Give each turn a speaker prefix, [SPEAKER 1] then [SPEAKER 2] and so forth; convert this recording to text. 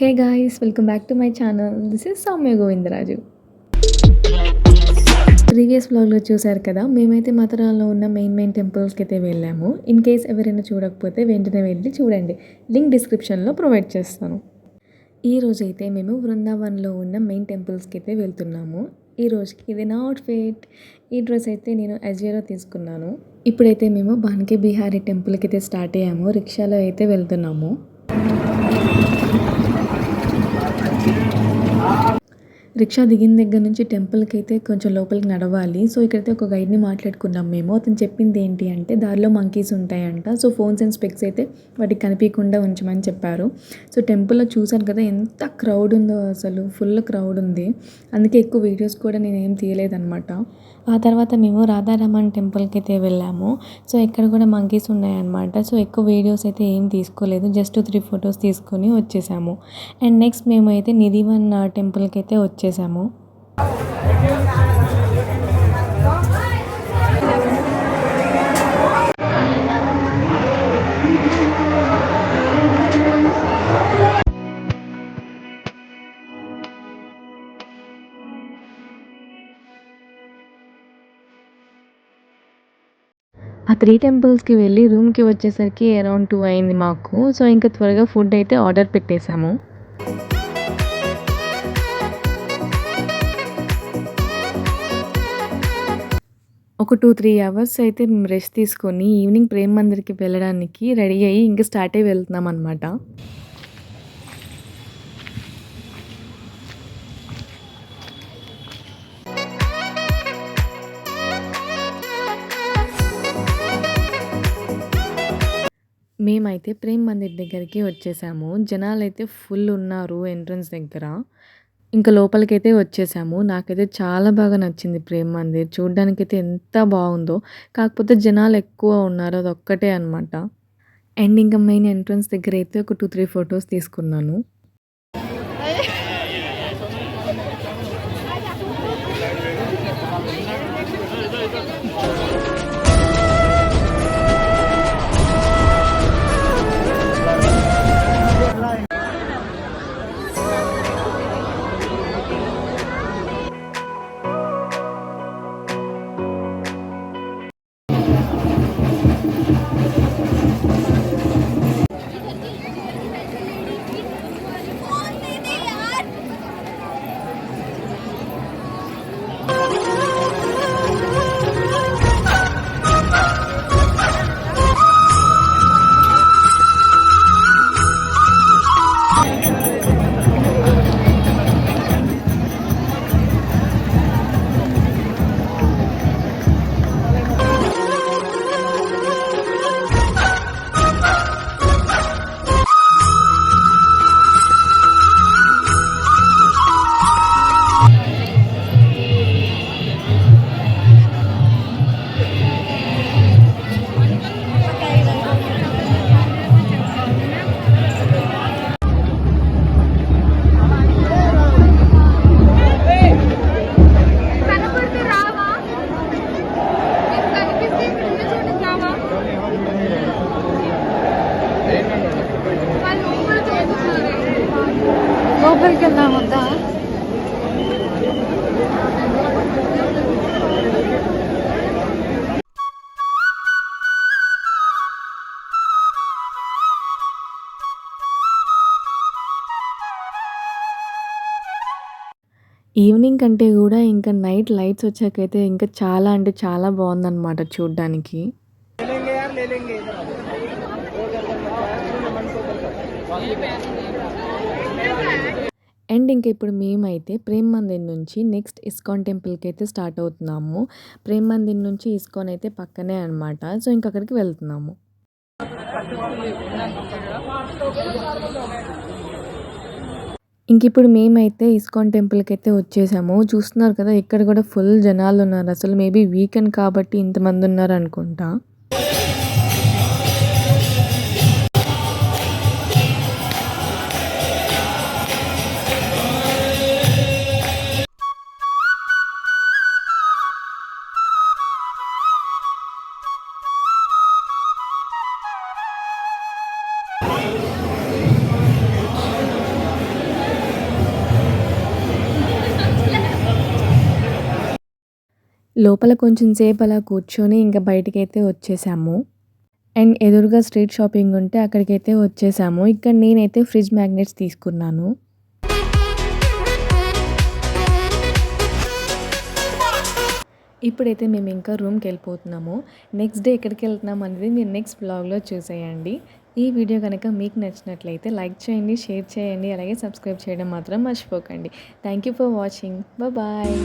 [SPEAKER 1] Hey guys, welcome back to my channel. This is Soumya Govindaraju. Previous వ్లాగ్లో చూశారు కదా, మేమైతే మథురాలో ఉన్న మెయిన్ టెంపుల్స్కి అయితే వెళ్ళాము. ఇన్ కేస్ ఎవరైనా చూడకపోతే వెంటనే వెళ్ళి చూడండి. లింక్ డిస్క్రిప్షన్లో ప్రొవైడ్ చేస్తాను. ఈ రోజైతే మేము బృందావన్లో ఉన్న మెయిన్ టెంపుల్స్కి అయితే వెళ్తున్నాము. ఈ రోజుకి ఇది నా అవుట్ఫిట్. ఈ డ్రెస్ అయితే నేను అజియోలో తీసుకున్నాను. ఇప్పుడైతే మేము బాన్కే బిహారీ టెంపుల్కి అయితే స్టార్ట్ అయ్యాము. రిక్షాలో అయితే వెళ్తున్నాము. రిక్షా దిగిన దగ్గర నుంచి టెంపుల్కి అయితే కొంచెం లోపలికి నడవాలి. సో ఇక్కడైతే ఒక గైడ్ని మాట్లాడుకున్నాం మేము. అతను చెప్పింది ఏంటి అంటే దారిలో మంకీస్ ఉంటాయంట. సో ఫోన్స్ అండ్ స్పెక్స్ అయితే వాటికి కనిపించకుండా ఉంచమని చెప్పారు. సో టెంపుల్లో చూసాను కదా ఎంత క్రౌడ్ ఉందో, అసలు ఫుల్ క్రౌడ్ ఉంది. అందుకే ఎక్కువ వీడియోస్ కూడా నేను ఏం తీయలేదన్నమాట. ఆ తర్వాత మేము రాధారమణ్ టెంపుల్కి అయితే వెళ్ళాము. సో ఇక్కడ కూడా మంకీస్ ఉన్నాయన్నమాట. సో ఎక్కువ వీడియోస్ అయితే ఏం తీసుకోలేదు, జస్ట్ 3 ఫొటోస్ తీసుకొని వచ్చేసాము. అండ్ నెక్స్ట్ మేము అయితే నిధివన్ టెంపుల్కి అయితే వచ్చేసాము. ఆ 3 టెంపుల్స్కి వెళ్ళి రూమ్కి వచ్చేసరికి అరౌండ్ 2 అయింది మాకు. సో ఇంకా త్వరగా ఫుడ్ అయితే ఆర్డర్ పెట్టేశాము. ఒక 2-3 అవర్స్ అయితే మేము రెస్ట్ తీసుకొని ఈవినింగ్ ప్రేమ్ మందిర్కి వెళ్ళడానికి రెడీ అయ్యి ఇంకా స్టార్ట్ అయ్యి వెళ్తున్నాం అనమాట. మేమైతే ప్రేమ్ మందిర్ దగ్గరికి వచ్చేసాము. జనాలైతే ఫుల్ ఉన్నారు ఎంట్రన్స్ దగ్గర. ఇంకా లోపలికైతే వచ్చేసాము. నాకైతే చాలా బాగా నచ్చింది ప్రేమ్ మందిర్. చూడ్డానికైతే ఎంత బాగుందో. కాకపోతే జనాలు ఎక్కువ ఉన్నారు, అదొక్కటే అనమాట. అండ్ ఇంకా మెయిన్ ఎంట్రన్స్ దగ్గర అయితే ఒక 2-3 ఫొటోస్ తీసుకున్నాను. లోపలికి వెళ్దాం వద్దా? ఈవినింగ్ కంటే కూడా ఇంకా నైట్ లైట్స్ వచ్చాకైతే ఇంకా చాలా అంటే చాలా బాగుందన్నమాట చూడ్డానికి. అండ్ ఇంక ఇప్పుడు మేమైతే ప్రేమ్ మందిర్ నుంచి నెక్స్ట్ ఇస్కాన్ టెంపుల్కి అయితే స్టార్ట్ అవుతున్నాము. ప్రేమ్ మందిర్ నుంచి ఇస్కాన్ అయితే పక్కనే అనమాట. సో ఇంక అక్కడికి వెళ్తున్నాము. ఇంక ఇప్పుడు మేమైతే ఇస్కాన్ టెంపుల్కి అయితే వచ్చేసాము. చూస్తున్నారు కదా, ఇక్కడ కూడా ఫుల్ జనాలు ఉన్నారు. అసలు మేబీ వీకెండ్ కాబట్టి ఇంతమంది ఉన్నారు అనుకుంటా. లోపల కొంచెం సేపు అలా కూర్చొని ఇంకా బయటికైతే వచ్చేసాము. అండ్ ఎదురుగా స్ట్రీట్ షాపింగ్ ఉంటే అక్కడికైతే వచ్చేసాము. ఇక్కడ నేనైతే ఫ్రిడ్జ్ మ్యాగ్నెట్స్ తీసుకున్నాను. ఇప్పుడైతే మేము ఇంకా రూమ్‌కెళ్ళిపోతున్నాము. నెక్స్ట్ డే ఎక్కడికెళ్తున్నాం అనేది మీరు నెక్స్ట్ వ్లాగ్‌లో చూసేయండి. ఈ వీడియో గనక మీకు నచ్చినట్లయితే లైక్ చేయండి, షేర్ చేయండి, అలాగే సబ్స్క్రైబ్ చేయడం మాత్రం మర్చిపోకండి. Thank you for watching. Bye.